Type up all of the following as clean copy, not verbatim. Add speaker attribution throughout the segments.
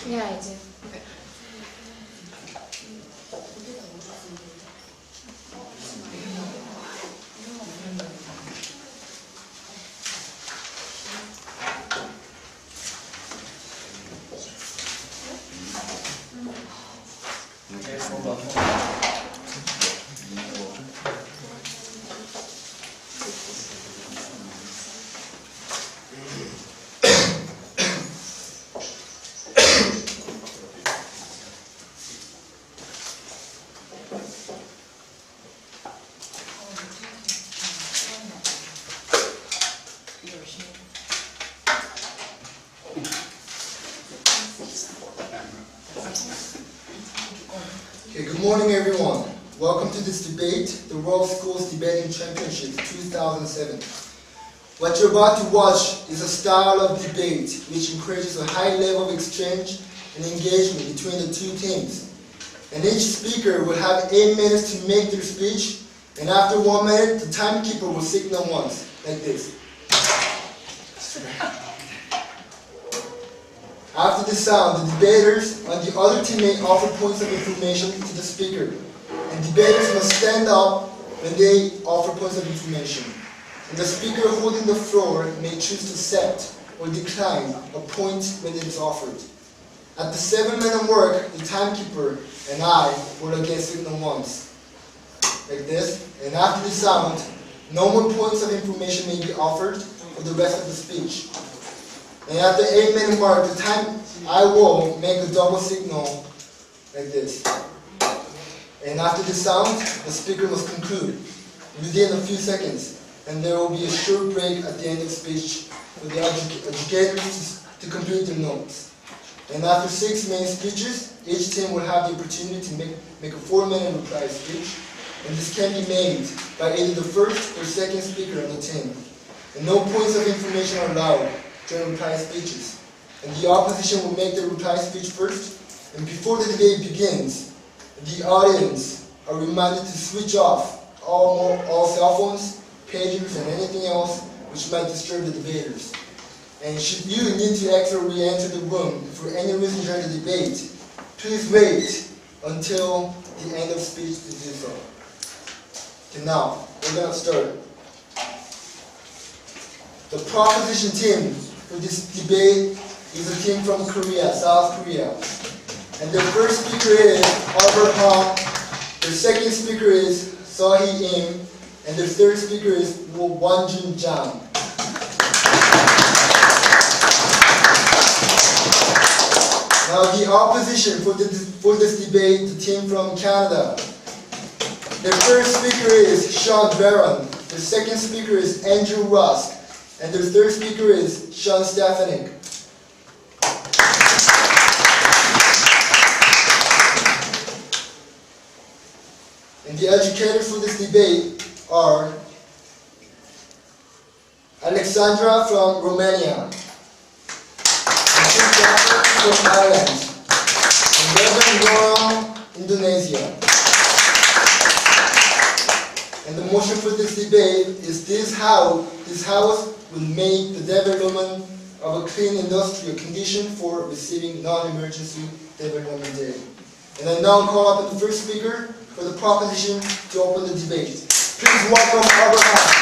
Speaker 1: Yeah, I do.
Speaker 2: Okay.
Speaker 3: Okay, good morning everyone. Welcome to this debate, the World Schools Debating Championship 2007. What you're about to watch is a style of debate which encourages a high level of exchange and engagement between the two teams. And each speaker will have 8 minutes to make their speech, and after 1 minute, the timekeeper will signal once, like this. After the sound, the debaters on the other team may offer points of information to the speaker, and debaters must stand up when they offer points of information. And the speaker holding the floor may choose to accept or decline a point when it is offered. At the 7-minute mark, the timekeeper and I will again signal once, like this. And after the sound, no more points of information may be offered for the rest of the speech. And at the 8-minute mark, the time I will make a double signal like this. And after the sound, the speaker must conclude within a few seconds. And there will be a short break at the end of the speech for the educators to complete their notes. And after 6 main speeches, each team will have the opportunity to make a 4-minute reply speech. And this can be made by either the first or second speaker on the team. And no points of information are allowed during reply speeches. And the opposition will make their reply speech first. And before the debate begins, the audience are reminded to switch off all cell phones, pagers, and anything else which might disturb the debaters. And should you need to exit or re-enter the room for any reason during the debate, please wait until the end of speech to do so. Okay, now, we're going to start. The proposition team for this debate is a team from Korea, South Korea. And their first speaker is Albert Hong, their second speaker is Sohee Im, and their third speaker is Wonjun Jang. Now the opposition for this debate, the team from Canada. Their first speaker is Sean Barron, their second speaker is Andrew Rusk, and their third speaker is Sean Stefanik. And the educators for this debate are Alexandra from Romania, from Ireland, and Reverend Laura, Indonesia. And the motion for this debate is this house will make the development of a clean industrial condition for receiving non-emergency development aid. And I now call up the first speaker for the proposition to open the debate. Please welcome Albert Hong.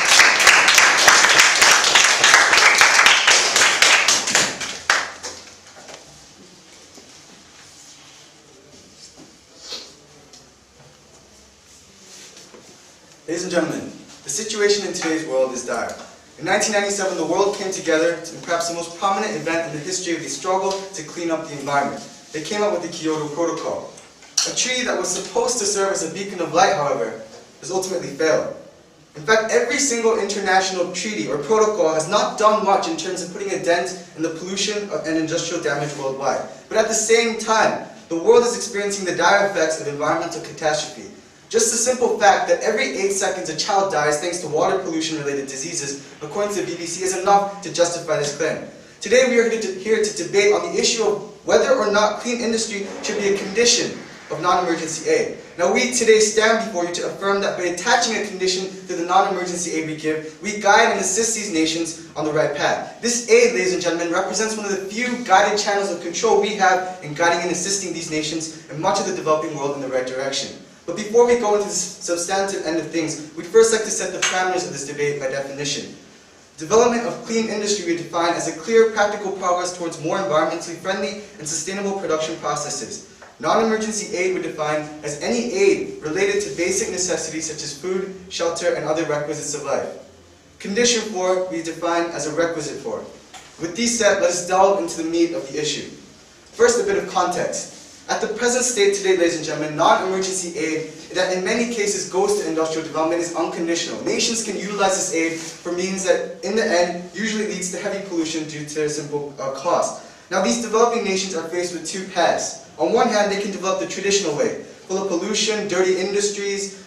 Speaker 4: Ladies and gentlemen, the situation in today's world is dire. In 1997, the world came together in perhaps the most prominent event in the history of the struggle to clean up the environment. They came up with the Kyoto Protocol. A treaty that was supposed to serve as a beacon of light, however, has ultimately failed. In fact, every single international treaty or protocol has not done much in terms of putting a dent in the pollution and industrial damage worldwide. But at the same time, the world is experiencing the dire effects of environmental catastrophe. Just the simple fact that every 8 seconds a child dies thanks to water pollution-related diseases, according to the BBC, is enough to justify this claim. Today we are here to debate on the issue of whether or not clean industry should be a condition of non-emergency aid. Now we today stand before you to affirm that by attaching a condition to the non-emergency aid we give, we guide and assist these nations on the right path. This aid, ladies and gentlemen, represents one of the few guided channels of control we have in guiding and assisting these nations and much of the developing world in the right direction. But before we go into the substantive end of things, we'd first like to set the parameters of this debate by definition. Development of clean industry we define as a clear, practical progress towards more environmentally friendly and sustainable production processes. Non-emergency aid we define as any aid related to basic necessities such as food, shelter, and other requisites of life. Condition for we define as a requisite for. With these set, let us delve into the meat of the issue. First, a bit of context. At the present state today, ladies and gentlemen, non-emergency aid that in many cases goes to industrial development is unconditional. Nations can utilize this aid for means that in the end usually leads to heavy pollution due to simple cost. Now these developing nations are faced with two paths. On one hand, they can develop the traditional way, full of pollution, dirty industries,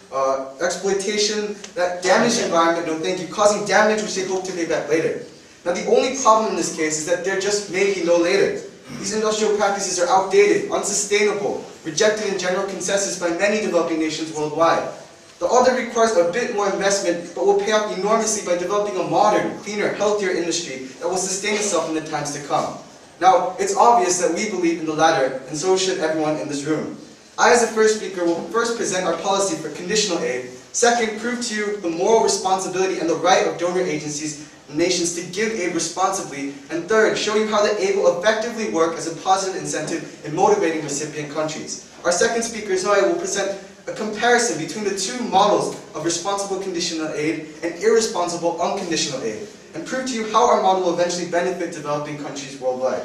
Speaker 4: exploitation that damage the environment, no thank you, causing damage which they hope to pay back later. Now the only problem in this case is that there just may be no later. These industrial practices are outdated, unsustainable, rejected in general consensus by many developing nations worldwide. The other requires a bit more investment, but will pay off enormously by developing a modern, cleaner, healthier industry that will sustain itself in the times to come. Now, it's obvious that we believe in the latter, and so should everyone in this room. I, as the first speaker, will first present our policy for conditional aid. Second, prove to you the moral responsibility and the right of donor agencies and nations to give aid responsibly. And third, show you how the aid will effectively work as a positive incentive in motivating recipient countries. Our second speaker, Zoe, will present a comparison between the two models of responsible conditional aid and irresponsible unconditional aid, and prove to you how our model will eventually benefit developing countries worldwide.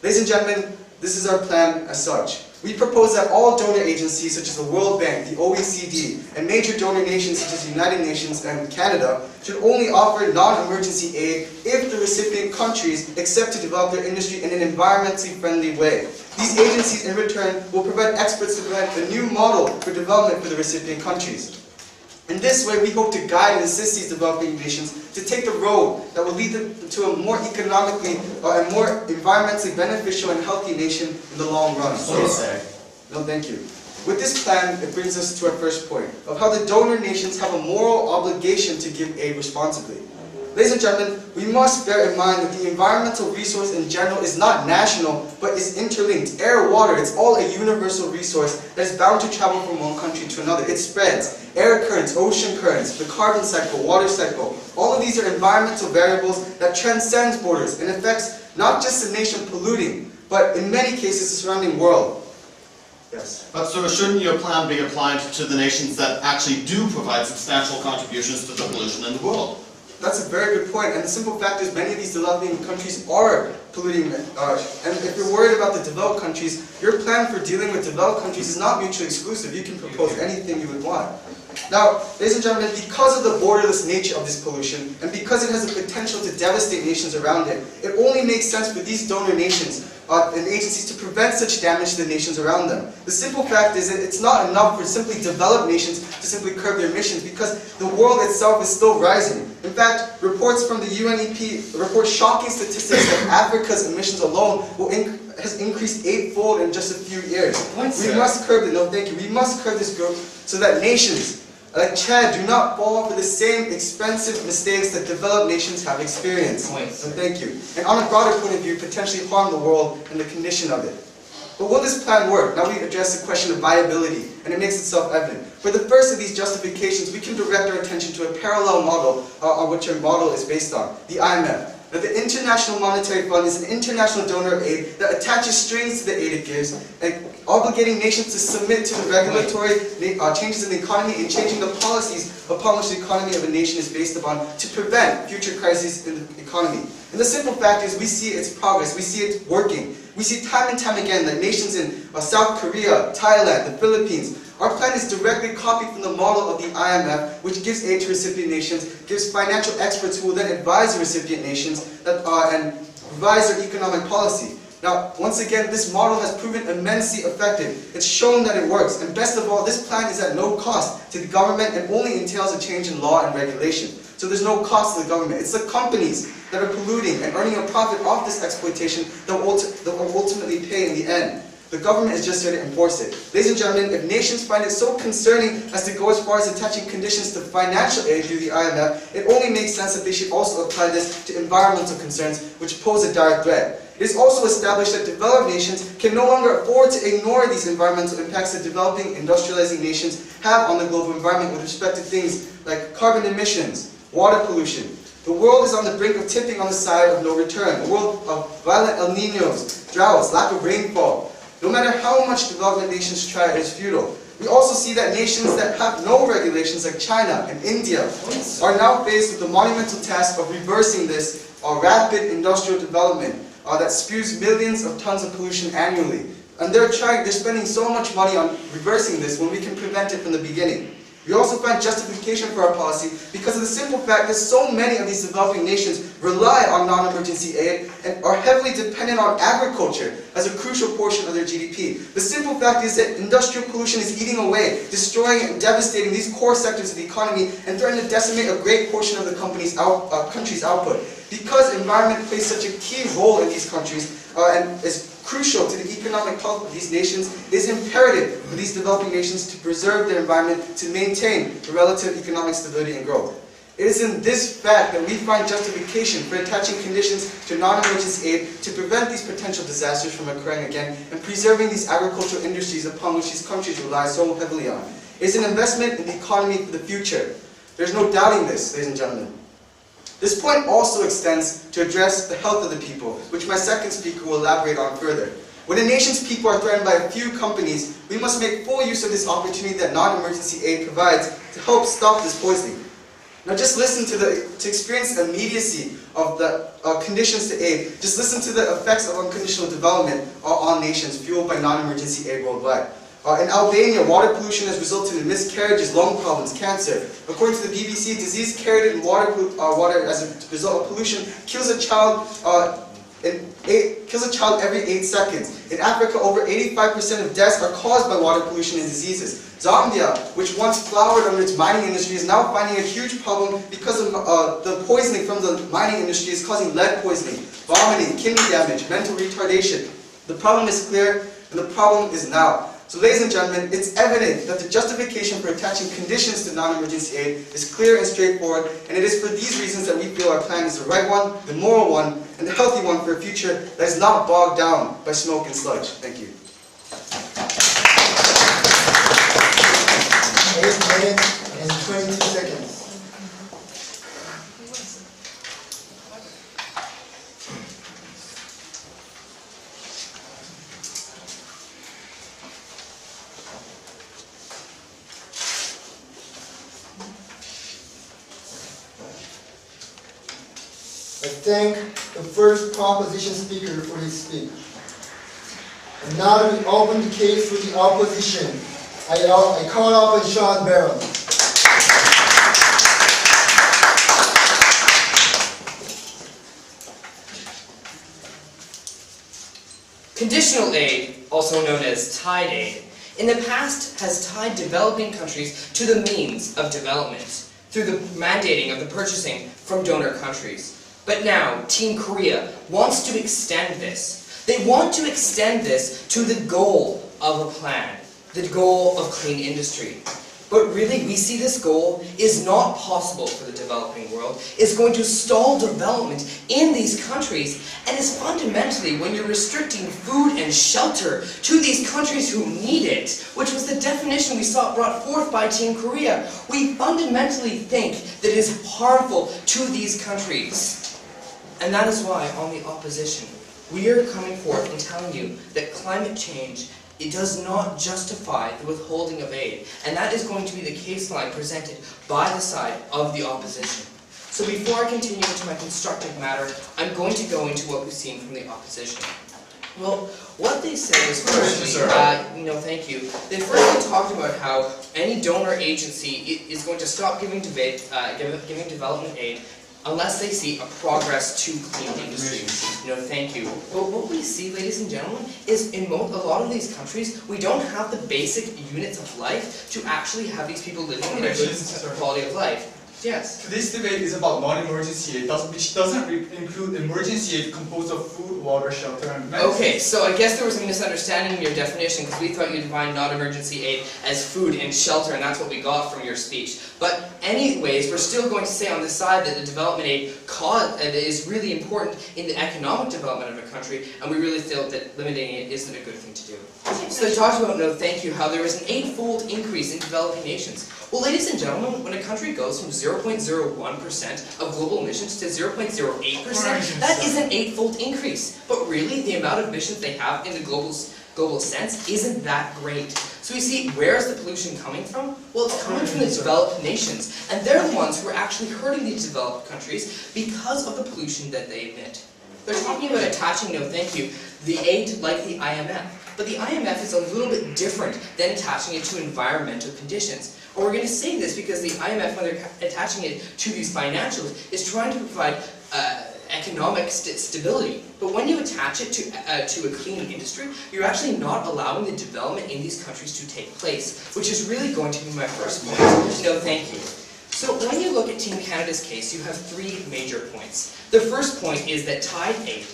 Speaker 4: Ladies and gentlemen, this is our plan as such. We propose that all donor agencies such as the World Bank, the OECD, and major donor nations such as the United Nations and Canada should only offer non-emergency aid if the recipient countries accept to develop their industry in an environmentally friendly way. These agencies in return will provide experts to provide a new model for development for the recipient countries. In this way, we hope to guide and assist these developing nations to take the road that will lead them to a more economically and more environmentally beneficial and healthy nation in the long run. No, thank you. With this plan, it brings us to our first point of how the donor nations have a moral obligation to give aid responsibly. Ladies and gentlemen, we must bear in mind that the environmental resource in general is not national, but is interlinked. Air, water, it's all a universal resource that is bound to travel from one country to another. It spreads. Air currents, ocean currents, the carbon cycle, water cycle, all of these are environmental variables that transcend borders and affects not just the nation polluting, but in many cases the surrounding world. Yes.
Speaker 1: But so shouldn't your plan be applied to the nations that actually do provide substantial contributions to the pollution in the world?
Speaker 4: That's a very good point, and the simple fact is many of these developing countries are polluting, and if you're worried about the developed countries, your plan for dealing with developed countries is not mutually exclusive. You can propose anything you would want. Now, ladies and gentlemen, because of the borderless nature of this pollution, and because it has the potential to devastate nations around it, it only makes sense for these donor nations and agencies to prevent such damage to the nations around them. The simple fact is that it's not enough for simply developed nations to simply curb their emissions, because the world itself is still rising. In fact, reports from the UNEP report shocking statistics that Africa's emissions alone has increased 8-fold in just a few years. We must curb it. No, thank you. We must curb this growth so that nations like Chad do not fall for the same expensive mistakes that developed nations have experienced. So thank you. And on a broader point of view, potentially harm the world and the condition of it. But will this plan work? Now we address the question of viability, and it makes itself evident. For the first of these justifications, we can direct our attention to a parallel model on which our model is based on, the IMF. Now, the International Monetary Fund is an international donor of aid that attaches strings to the aid it gives, and obligating nations to submit to the regulatory changes in the economy and changing the policies upon which the economy of a nation is based upon to prevent future crises in the economy. And the simple fact is we see its progress, we see it working. We see time and time again that nations in South Korea, Thailand, the Philippines, our plan is directly copied from the model of the IMF, which gives aid to recipient nations, gives financial experts who will then advise the recipient nations and revise their economic policy. Now, once again, this model has proven immensely effective. It's shown that it works. And best of all, this plan is at no cost to the government and only entails a change in law and regulation. So there's no cost to the government. It's the companies that are polluting and earning a profit off this exploitation that will ultimately pay in the end. The government is just here to enforce it. Ladies and gentlemen, if nations find it so concerning as to go as far as attaching conditions to financial aid through the IMF, it only makes sense that they should also apply this to environmental concerns, which pose a direct threat. It is also established that developed nations can no longer afford to ignore these environmental impacts that developing, industrializing nations have on the global environment with respect to things like carbon emissions, water pollution. The world is on the brink of tipping on the side of no return, a world of violent El Niños, droughts, lack of rainfall. No matter how much development nations try, it is futile. We also see that nations that have no regulations like China and India are now faced with the monumental task of reversing this rapid industrial development that spews millions of tons of pollution annually. And they're spending so much money on reversing this when we can prevent it from the beginning. We also find justification for our policy because of the simple fact that so many of these developing nations rely on non-emergency aid and are heavily dependent on agriculture as a crucial portion of their GDP. The simple fact is that industrial pollution is eating away, destroying and devastating these core sectors of the economy and threatening to decimate a great portion of the country's output. Because environment plays such a key role in these countries and is crucial to the economic health of these nations, it is imperative for these developing nations to preserve their environment to maintain relative economic stability and growth. It is in this fact that we find justification for attaching conditions to non-emergency aid to prevent these potential disasters from occurring again and preserving these agricultural industries upon which these countries rely so heavily on. It is an investment in the economy for the future. There's no doubting this, ladies and gentlemen. This point also extends to address the health of the people, which my second speaker will elaborate on further. When a nation's people are threatened by a few companies, we must make full use of this opportunity that non-emergency aid provides to help stop this poisoning. Now just listen to experience the immediacy of the conditions to aid. Just listen to the effects of unconditional development on nations fueled by non-emergency aid worldwide. In Albania, water pollution has resulted in miscarriages, lung problems, cancer. According to the BBC, disease carried in water as a result of pollution kills a child every 8 seconds. In Africa, over 85% of deaths are caused by water pollution and diseases. Zambia, which once flowered under its mining industry, is now finding a huge problem because of the poisoning from the mining industry is causing lead poisoning, vomiting, kidney damage, mental retardation. The problem is clear, and the problem is now. So ladies and gentlemen, it's evident that the justification for attaching conditions to non-emergency aid is clear and straightforward, and it is for these reasons that we feel our plan is the right one, the moral one, and the healthy one for a future that is not bogged down by smoke and sludge. Thank you.
Speaker 3: 8 minutes and 22 seconds. I thank the first proposition speaker for his speech. And now that we open the case for the opposition, I call up Sean Barron.
Speaker 2: Conditional aid, also known as tied aid, in the past has tied developing countries to the means of development through the mandating of the purchasing from donor countries. But now, Team Korea wants to extend this. They want to extend this to the goal of a plan, the goal of clean industry. But really, we see this goal is not possible for the developing world. It's going to stall development in these countries, and is fundamentally when you're restricting food and shelter to these countries who need it, which was the definition we saw brought forth by Team Korea. We fundamentally think that it is harmful to these countries. And that is why, on the opposition, we are coming forth and telling you that climate change, it does not justify the withholding of aid. And that is going to be the case line presented by the side of the opposition. So before I continue into my constructive matter, I'm going to go into what we've seen from the opposition. Well, what they said is firstly, thank you. They firstly talked about how any donor agency is going to stop giving development aid unless they see a progress to clean industry. Thank you. But what we see, ladies and gentlemen, is in a lot of these countries, we don't have the basic units of life to actually have these people living in a good quality of life. Yes.
Speaker 5: Today's debate is about non-emergency aid, which doesn't include emergency aid composed of food, water, shelter, and medicine.
Speaker 2: Okay, so I guess there was a misunderstanding in your definition because we thought you defined non-emergency aid as food and shelter, and that's what we got from your speech. But anyways, we're still going to say on this side that the development aid is really important in the economic development of a country, and we really feel that limiting it isn't a good thing to do. So they talked about, no thank you, how there was an 8-fold increase in developing nations. Well, ladies and gentlemen, when a country goes from 0.01% of global emissions to 0.08%, that is an 8-fold increase. But really, the amount of emissions they have in the global sense isn't that great. So we see, where is the pollution coming from? Well, it's coming from the developed nations. And they're the ones who are actually hurting these developed countries because of the pollution that they emit. They're talking about attaching, no thank you, the aid like the IMF. But the IMF is a little bit different than attaching it to environmental conditions. And we're going to say this because the IMF, when they're attaching it to these financials, is trying to provide economic stability. But when you attach it to a clean industry, you're actually not allowing the development in these countries to take place, which is really going to be my first point. No, thank you. So when you look at Team Canada's case, you have 3 major points. The first point is that tide aid,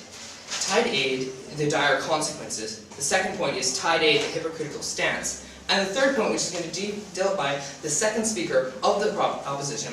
Speaker 2: the dire consequences. The second point is tide aid, the hypocritical stance. And the third point, which is going to be dealt by the second speaker of the opposition,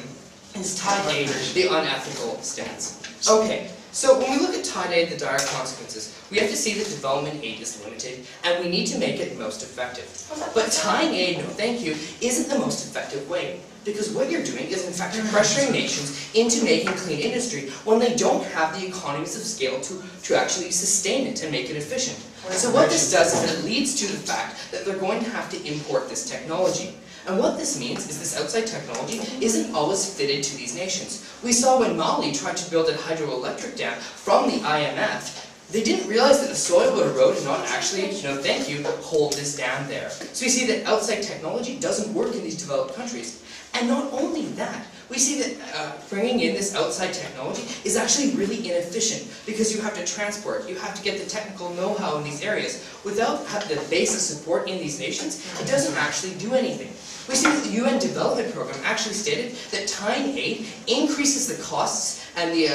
Speaker 2: is tide aid, the unethical stance. Okay, so when we look at tide aid, the dire consequences, we have to see that development aid is limited, and we need to make it most effective. But tying aid, no thank you, isn't the most effective way. Because what you're doing is in fact pressuring nations into making clean industry when they don't have the economies of scale to actually sustain it and make it efficient. So what this does is it leads to the fact that they're going to have to import this technology. And what this means is this outside technology isn't always fitted to these nations. We saw when Mali tried to build a hydroelectric dam from the IMF, they didn't realize that the soil would erode and not actually, no thank you, hold this dam there. So we see that outside technology doesn't work in these developed countries. And not only that, we see that bringing in this outside technology is actually really inefficient because you have to transport, you have to get the technical know-how in these areas. Without the basic support in these nations, it doesn't actually do anything. We see that the UN Development Program actually stated that tying aid increases the costs and the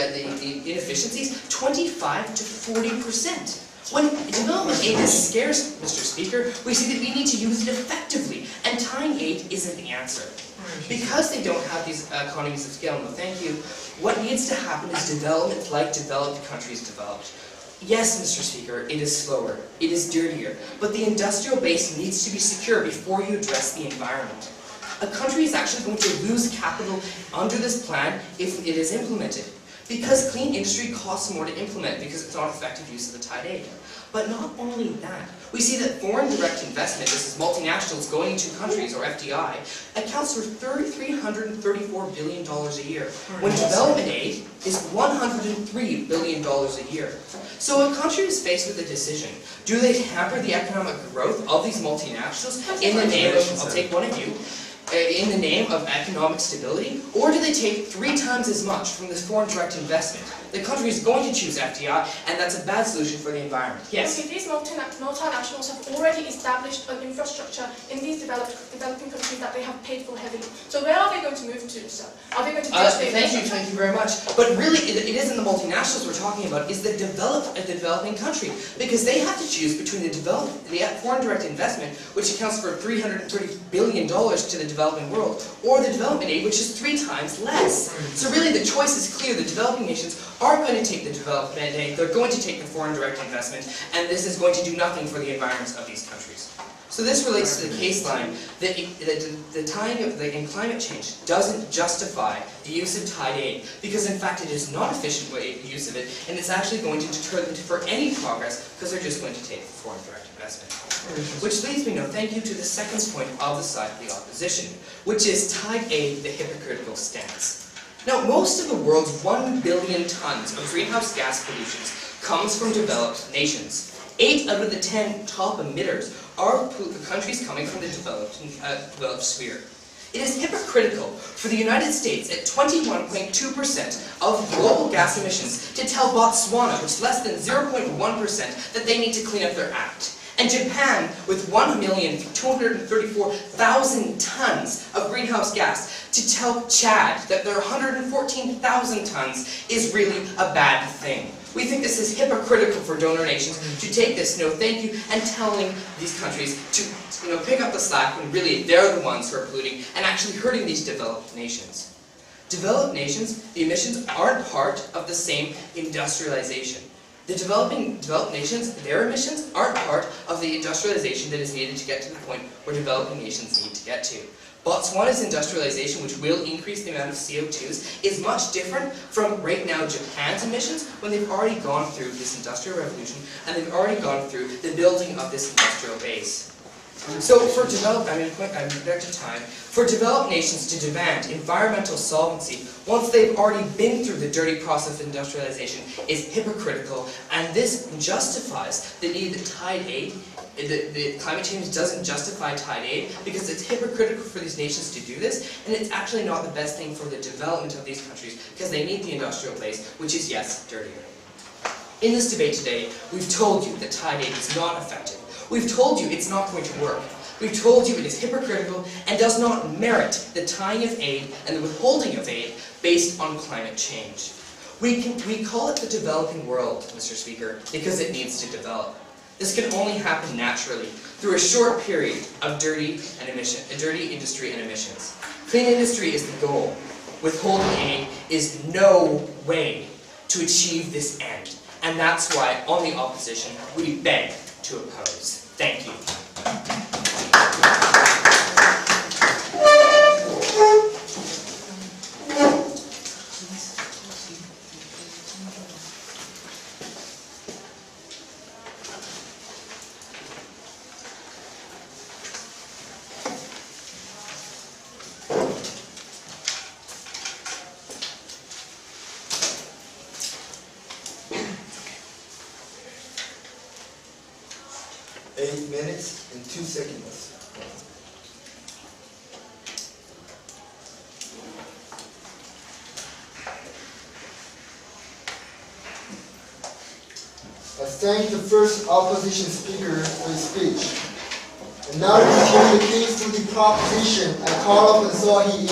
Speaker 2: inefficiencies 25 to 40%. When development aid is scarce, Mr. Speaker, we see that we need to use it effectively, and tying aid isn't the answer. Because they don't have these economies of scale, no thank you, what needs to happen is development like developed countries developed. Yes, Mr. Speaker, it is slower, it is dirtier, but the industrial base needs to be secure before you address the environment. A country is actually going to lose capital under this plan if it is implemented. Because clean industry costs more to implement because it's not effective use of the tide aid. But not only that, we see that foreign direct investment, this is multinationals going into countries, or FDI, accounts for $334 billion a year, when development aid is $103 billion a year. So a country is faced with a decision. Do they hamper the economic growth of these multinationals in the name of, I'll take one of you, in the name of economic stability, or do they take 3 times as much from this foreign direct investment? The country is going to choose FDI, and that's a bad solution for the environment. Yes?
Speaker 6: Okay, these multinationals have already established an infrastructure in these developing countries that they have paid for heavily. So where are they going to move to, sir? Are they going to
Speaker 2: thank you very much. But really, it isn't the multinationals we're talking about, it's the developing country. Because they have to choose between the foreign direct investment, which accounts for $330 billion to the developing world, or the development aid, which is 3 times less. So really, the choice is clear. The developing nations aren't going to take the development aid, they're going to take the foreign direct investment, and this is going to do nothing for the environments of these countries. So this relates to the case line that the tying of in climate change doesn't justify the use of tide aid, because in fact it is not efficient use of it, and it's actually going to deter them for any progress, because they're just going to take the foreign direct investment. Which leads me, thank you, to the second point of the side of the opposition, which is tide aid, the hypocritical stance. Now, most of the world's 1 billion tons of greenhouse gas pollution comes from developed nations. 8 out of the 10 top emitters are countries coming from the developed sphere. It is hypocritical for the United States at 21.2% of global gas emissions to tell Botswana, which is less than 0.1%, that they need to clean up their act. And Japan, with 1,234,000 tons of greenhouse gas, to tell Chad that their 114,000 tons is really a bad thing. We think this is hypocritical for donor nations to take this no thank you and telling these countries to pick up the slack when really they're the ones who are polluting and actually hurting these developed nations. Developed nations, the emissions aren't part of the same industrialization. The developed nations, their emissions aren't part of the industrialization that is needed to get to the point where developing nations need to get to. Botswana's industrialization, which will increase the amount of CO2s, is much different from right now Japan's emissions when they've already gone through this industrial revolution and they've already gone through the building of this industrial base. So for developed nations to demand environmental solvency once they've already been through the dirty process of industrialization is hypocritical, and this justifies the need that tide aid. The climate change doesn't justify tide aid because it's hypocritical for these nations to do this, and it's actually not the best thing for the development of these countries because they need the industrial base, which is, yes, dirtier. In this debate today, we've told you that tide aid is not effective. We've told you it's not going to work. We've told you it is hypocritical and does not merit the tying of aid and the withholding of aid based on climate change. We call it the developing world, Mr. Speaker, because it needs to develop. This can only happen naturally through a short period of dirty industry and emissions. Clean industry is the goal. Withholding aid is no way to achieve this end. And that's why, on the opposition, we beg to oppose. Thank you.
Speaker 3: 8 minutes and 2 seconds. I thank the first opposition speaker for his speech. And now that he's hearing the case for the proposition, I call up Asahi in.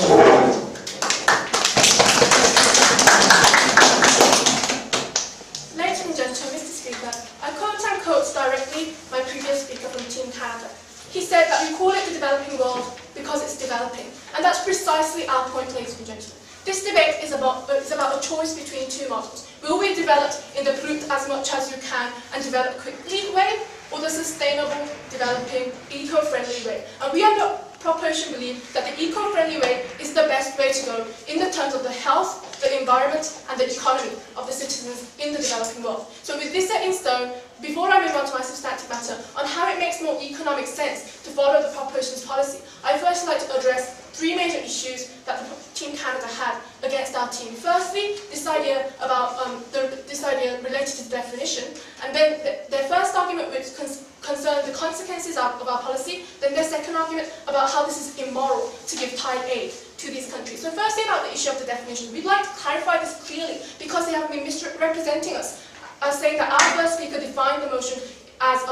Speaker 6: Ladies and gentlemen, Mr. Speaker, I quote and quote directly my previous speaker from Team Canada. He said that we call it the developing world because it's developing. And that's precisely our point, ladies and gentlemen. This debate is about a choice between two models. Will we develop in the pollute as much as you can and develop quickly way, or the sustainable, developing, eco-friendly way? And we at the proposition believe that the eco-friendly way is the best way to go in the terms of the health, the environment, and the economy of the citizens in the developing world. So with this set in stone, before I move on to my substantive matter on how it makes more economic sense to follow the proposition's policy, I'd first like to address 3 major issues that the Team Canada had against our team. Firstly, this idea related to the definition, and then their first argument which concerned the consequences of our policy, then their second argument about how this is immoral to give tide aid to these countries. So firstly about the issue of the definition, we'd like to clarify this clearly because they have been misrepresenting us, saying that our first speaker defined the motion as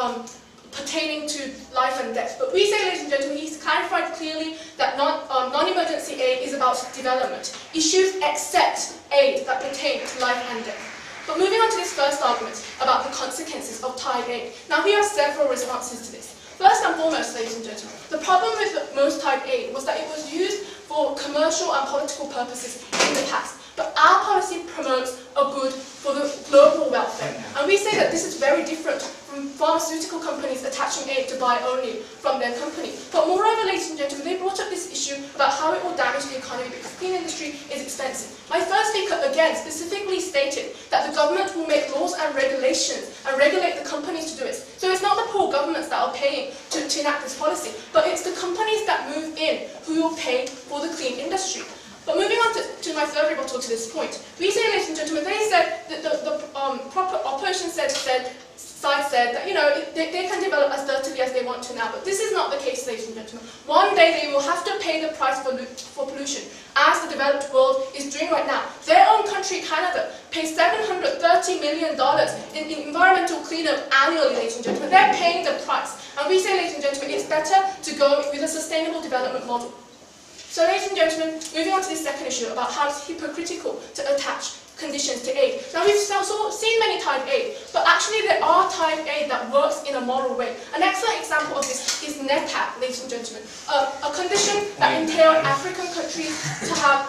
Speaker 6: pertaining to life and death. But we say, ladies and gentlemen, he's clarified clearly that non-emergency aid is about development. Issues except aid that pertain to life and death. But moving on to this first argument about the consequences of tide aid. Now here are several responses to this. First and foremost, ladies and gentlemen, the problem with most tide aid was that it was used for commercial and political purposes in the past. But our policy promotes a good for the global welfare. And we say that this is very different from pharmaceutical companies attaching aid to buy only from their company. But moreover, ladies and gentlemen, they brought up this issue about how it will damage the economy because clean industry is expensive. My first speaker again specifically stated that the government will make laws and regulations and regulate the companies to do it. So it's not the poor governments that are paying to enact this policy, but it's the companies that move in who will pay for the clean industry. But moving on to my third rebuttal to this point, we say, ladies and gentlemen, they said that the proper opposition said side said that, they can develop as dirtily as they want to now, but this is not the case, ladies and gentlemen. One day they will have to pay the price for pollution, as the developed world is doing right now. Their own country, Canada, pays $730 million in environmental cleanup annually, ladies and gentlemen. They're paying the price. And we say, ladies and gentlemen, it's better to go with a sustainable development model. So, ladies and gentlemen, moving on to this second issue about how it's hypocritical to attach conditions to aid. Now, we've seen many type aid, but actually there are type aid that works in a moral way. An excellent example of this is NEPAD, ladies and gentlemen, a condition that entails African countries to have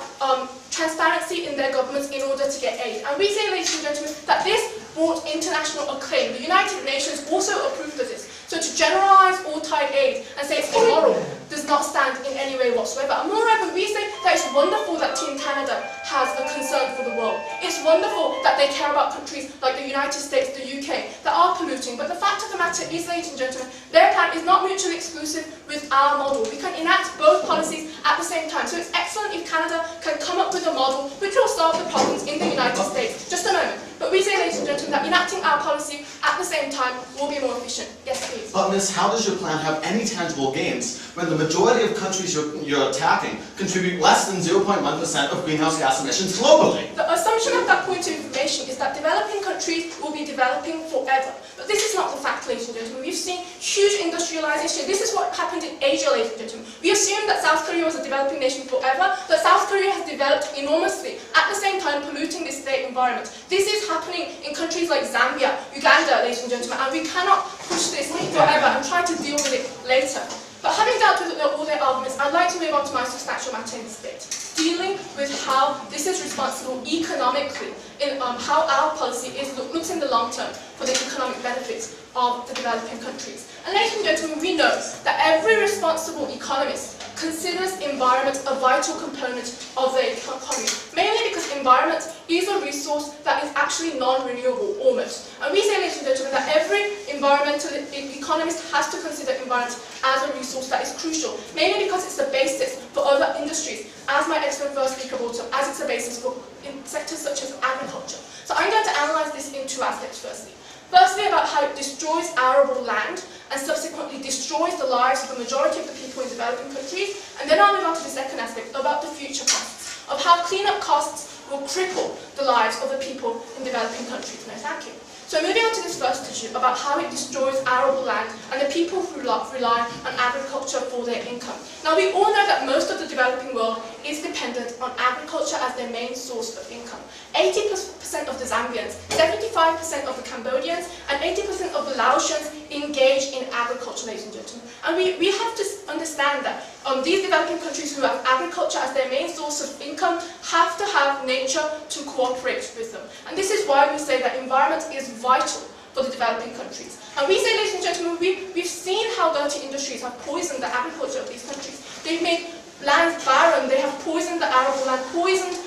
Speaker 6: transparency in their governments in order to get aid. And we say, ladies and gentlemen, that this brought international acclaim. The United Nations also approved of this. So to generalize all type aid and say it's immoral does not stand in any way whatsoever. And moreover, we say that it's wonderful that Team Canada has a concern for the world. It's wonderful that they care about countries like the United States, the UK, that are polluting. But the fact of the matter is, ladies and gentlemen, their plan is not mutually exclusive with our model. We can enact both policies at the same time. So it's excellent if Canada can come up with a model which will solve the problems in the United States. Just a moment. But we say, ladies and gentlemen, that enacting our policy at the same time will be more efficient. Yes, please.
Speaker 1: But Miss, how does your plan have any tangible gains when the majority of countries you're attacking contribute less than 0.1% of greenhouse gas emissions globally?
Speaker 6: The assumption of that point of information is that developing countries will be developing forever. But this is not the fact, ladies and gentlemen. We've seen huge industrialization. This is what happened in Asia, ladies and gentlemen. We assumed that South Korea was a developing nation forever, but South Korea has developed enormously, at the same time polluting the state environment. This is happening in countries like Zambia, Uganda, ladies and gentlemen, and we cannot push this forever and try to deal with it later. But having dealt with all their arguments, I'd like to move on to my substantial matter in this bit, dealing with how this is responsible economically, in how our policy looks in the long term for the economic benefits of the developing countries. And ladies and gentlemen, we know that every responsible economist considers environment a vital component of the economy, mainly because environment is a resource that is actually non-renewable, almost. And we say, ladies and gentlemen, that every environmental economist has to consider environment as a resource that is crucial, mainly because it's the basis for other industries, as my expert first speaker brought up, as it's a basis for sectors such as agriculture. So I'm going to analyse this in two aspects firstly. Firstly, about how it destroys arable land and subsequently destroys the lives of the majority of the people in developing countries. And then I'll move on to the second aspect, about the future costs, of how cleanup costs will cripple the lives of the people in developing countries. No, thank you. So moving on to this first issue, about how it destroys arable land and the people who rely on agriculture for their income. Now we all know that most of the developing world is dependent on agriculture as their main source of income. 80% of the Zambians, 75% of the Cambodians, and 80% of the Laotians engage in agriculture, ladies and gentlemen. And we have to understand that these developing countries who have agriculture as their main source of income have to have nature to cooperate with them. And this is why we say that environment is vital for the developing countries. And we say, ladies and gentlemen, we've seen how dirty industries have poisoned the agriculture of these countries. They've made lands barren, they have poisoned the arable land, poisoned,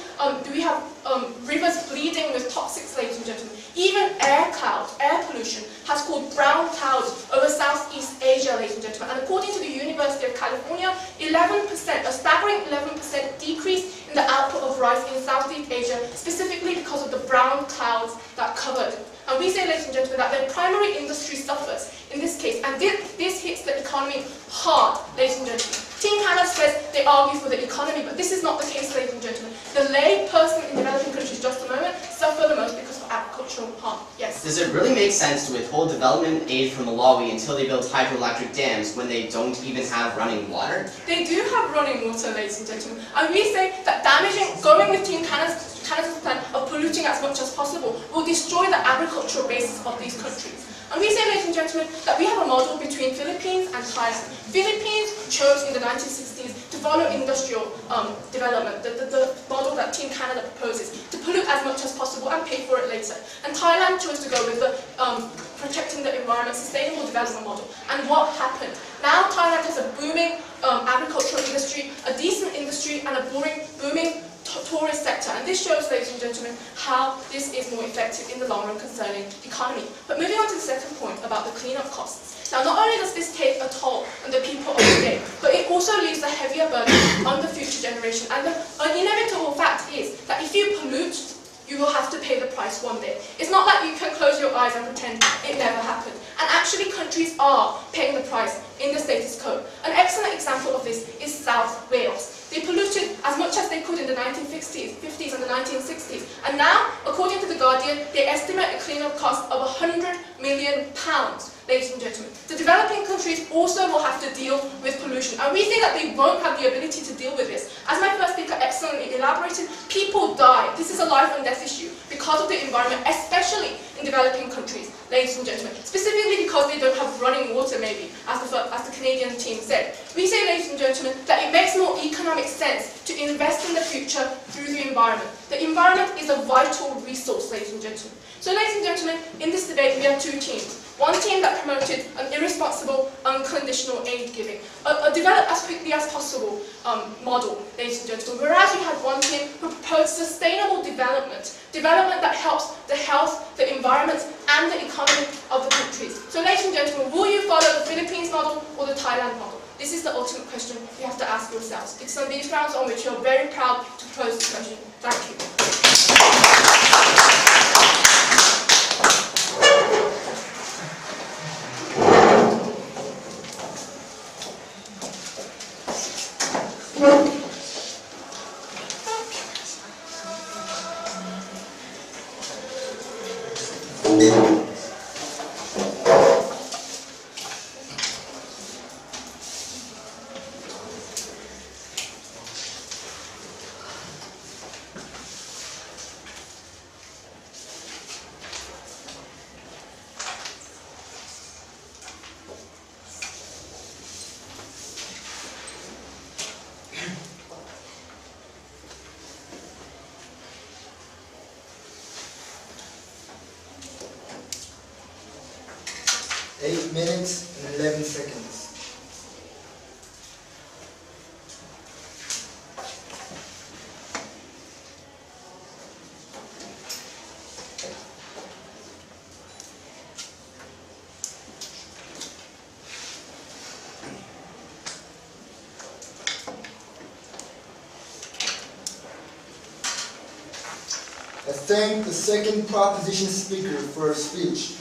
Speaker 6: we have rivers bleeding with toxics, ladies and gentlemen. Even air pollution has caused brown clouds over Southeast Asia, ladies and gentlemen. And according to the University of California, 11%, a staggering 11% decrease in the output of rice in Southeast Asia, specifically because of the brown clouds that covered. And we say, ladies and gentlemen, that their primary industry suffers in this case, and this hits the economy hard, ladies and gentlemen. Team Canada says they argue for the economy, but this is not the case, ladies and gentlemen. The lay person in developing countries, just a moment, suffer the most because of agricultural harm. Yes?
Speaker 7: Does it really make sense to withhold development aid from Malawi until they build hydroelectric dams when they don't even have running water?
Speaker 6: They do have running water, ladies and gentlemen. And we say that going with Team Canada's plan of polluting as much as possible will destroy the agricultural basis of these countries. And we say, ladies and gentlemen, that we have a model between Philippines and Thailand. Philippines chose in the 1960s to follow industrial development, the model that Team Canada proposes, to pollute as much as possible and pay for it later. And Thailand chose to go with the protecting the environment, sustainable development model. And what happened? Now Thailand has a booming agricultural industry, a decent industry, and a booming tourist sector, and this shows, ladies and gentlemen, how this is more effective in the long run concerning economy. But moving on to the second point about the cleanup costs. Now, not only does this take a toll on the people of the day, but it also leaves a heavier burden on the future generation. And the inevitable fact is that if you pollute you will have to pay the price one day. It's not like you can close your eyes and pretend it never happened. And actually countries are paying the price in the status quo. An excellent example of this is South Wales. They polluted as much as they could in the 1950s, 50s and the 1960s. And now, according to The Guardian, they estimate a cleanup cost of £100 million, ladies and gentlemen. The developing countries also will have to deal with pollution. And we think that they won't have the ability to deal with this. As my first speaker excellently elaborated, people die. This is a life and death issue because of the environment, especially in developing countries, ladies and gentlemen. Specifically because they don't have running water, maybe, as the Canadian team said. We say, ladies and gentlemen, that it makes more economic sense to invest in the future through the environment. The environment is a vital resource, ladies and gentlemen. So, ladies and gentlemen, in this debate we have two teams. One team that promoted an irresponsible, unconditional aid giving, a develop as quickly as possible model, ladies and gentlemen. Whereas you had one team who proposed sustainable development that helps the health, the environment, and the economy of the countries. So, ladies and gentlemen, will you follow the Philippines model or the Thailand model? This is the ultimate question you have to ask yourselves. It's on these grounds on which you're very proud to propose this question. Thank you.
Speaker 3: Eight minutes and 11 seconds. I thank the second proposition speaker for her speech.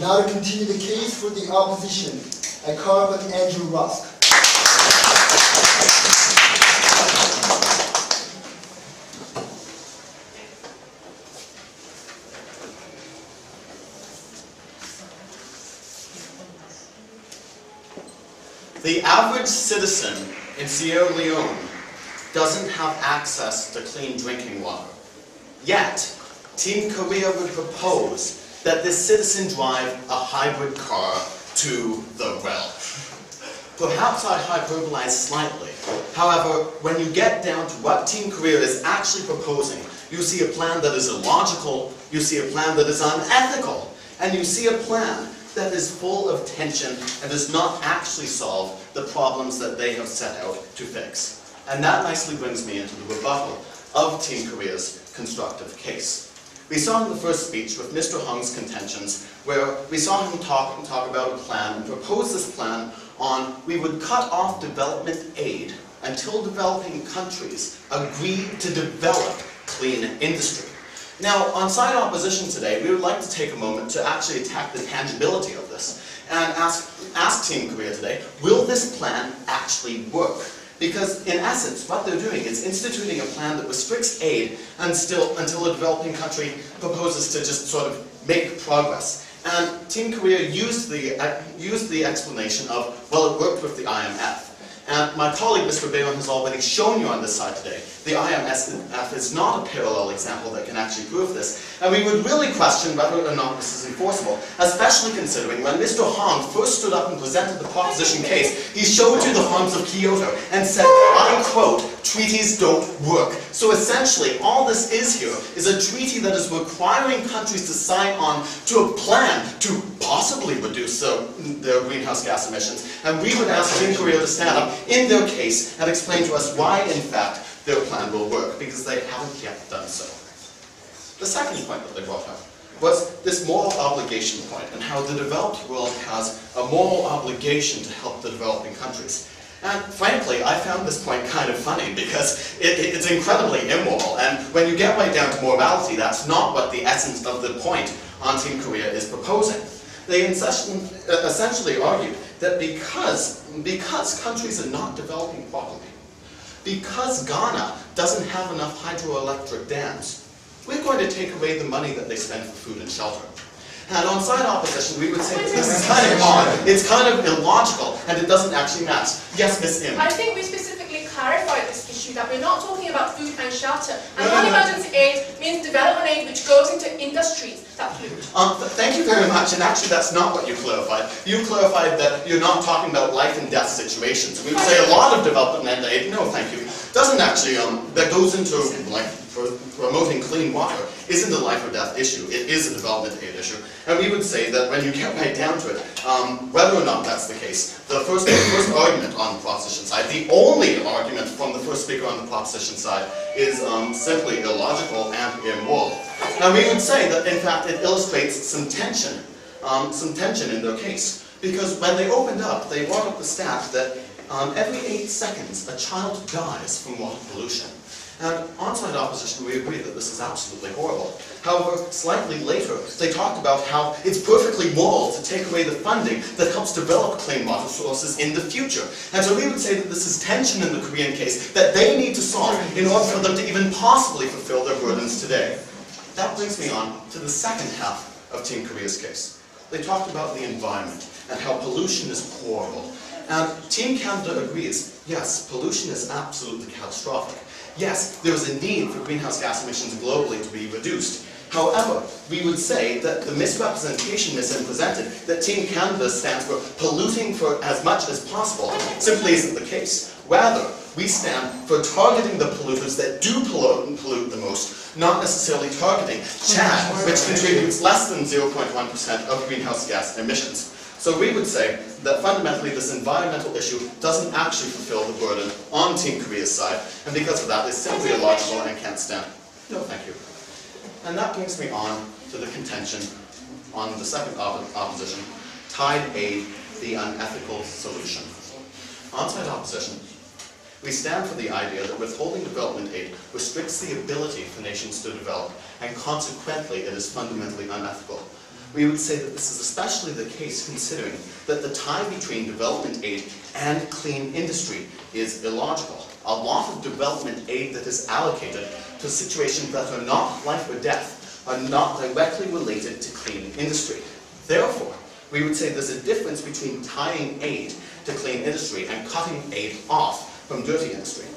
Speaker 3: Now to continue the case for the opposition, I call upon Andrew Rusk.
Speaker 1: The average citizen in Sierra Leone doesn't have access to clean drinking water. Yet, Team Korea would propose that this citizen drive a hybrid car to the well. Perhaps I hyperbolize slightly. However, when you get down to what Team Korea is actually proposing, you see a plan that is illogical, you see a plan that is unethical, and you see a plan that is full of tension and does not actually solve the problems that they have set out to fix. And that nicely brings me into the rebuttal of Team Korea's constructive case. We saw in the first speech with Mr. Hung's contentions, where we saw him talk about a plan and propose this plan on we would cut off development aid until developing countries agreed to develop clean industry. Now, on side opposition today, we would like to take a moment to actually attack the tangibility of this and ask Team Korea today, will this plan actually work? Because in essence, what they're doing is instituting a plan that restricts aid until a developing country proposes to just sort of make progress. And Team Korea used the explanation of, well, it worked with the IMF. And my colleague, Mr. Bayon, has already shown you on this side today, the IMF is not a parallel example that can actually prove this. And we would really question whether or not this is enforceable, especially considering when Mr. Hong first stood up and presented the proposition case, he showed you the harms of Kyoto and said, I quote, treaties don't work. So essentially, all this is here is a treaty that is requiring countries to sign on to a plan to possibly reduce their greenhouse gas emissions. And we would ask Team Korea to stand up in their case and explain to us why, in fact, their plan will work, because they haven't yet done so. The second point that they brought up was this moral obligation point and how the developed world has a moral obligation to help the developing countries. And frankly, I found this point kind of funny because it's incredibly immoral, and when you get right down to morality, that's not what the essence of the point on Team Korea is proposing. They essentially argued that because countries are not developing properly, because Ghana doesn't have enough hydroelectric dams, we're going to take away the money that they spend for food and shelter. And on side opposition, we would say that this is kind of odd, it's kind of illogical, and it doesn't actually match. Yes, Ms. Im.
Speaker 6: I think we specifically clarified this issue, that we're not talking about food and shelter. And
Speaker 1: No.
Speaker 6: non-emergency aid means development aid which goes into industries that pollute.
Speaker 1: Thank you very much, and actually that's not what you clarified. You clarified that you're not talking about life and death situations. We would say a lot of development aid, no thank you, doesn't actually, that goes into like promoting clean water isn't a life or death issue, it is a development aid issue. And we would say that when you get right down to it, whether or not that's the case, the first argument on the proposition side, the only argument from the first speaker on the proposition side is simply illogical and immoral. And we would say that in fact it illustrates some tension in their case. Because when they opened up, they brought up the stat that every 8 seconds a child dies from water pollution. And on-side opposition, we agree that this is absolutely horrible. However, slightly later, they talked about how it's perfectly moral to take away the funding that helps develop clean water sources in the future. And so we would say that this is tension in the Korean case that they need to solve in order for them to even possibly fulfill their burdens today. That brings me on to the second half of Team Korea's case. They talked about the environment and how pollution is horrible. And Team Canada agrees, yes, pollution is absolutely catastrophic. Yes, there is a need for greenhouse gas emissions globally to be reduced. However, we would say that the misrepresentation is presented that Team Canada stands for polluting for as much as possible simply isn't the case. Rather, we stand for targeting the polluters that do pollute the most, not necessarily targeting Chad, which contributes less than 0.1% of greenhouse gas emissions. So we would say that fundamentally this environmental issue doesn't actually fulfill the burden on Team Korea's side, and because of that it's simply illogical and can't stand. No, thank you. And that brings me on to the contention on the second opposition, tide aid, the unethical solution. On-side opposition, we stand for the idea that withholding development aid restricts the ability for nations to develop, and consequently it is fundamentally unethical. We would say that this is especially the case considering that the tie between development aid and clean industry is illogical. A lot of development aid that is allocated to situations that are not life or death are not directly related to clean industry. Therefore, we would say there's a difference between tying aid to clean industry and cutting aid off from dirty industry.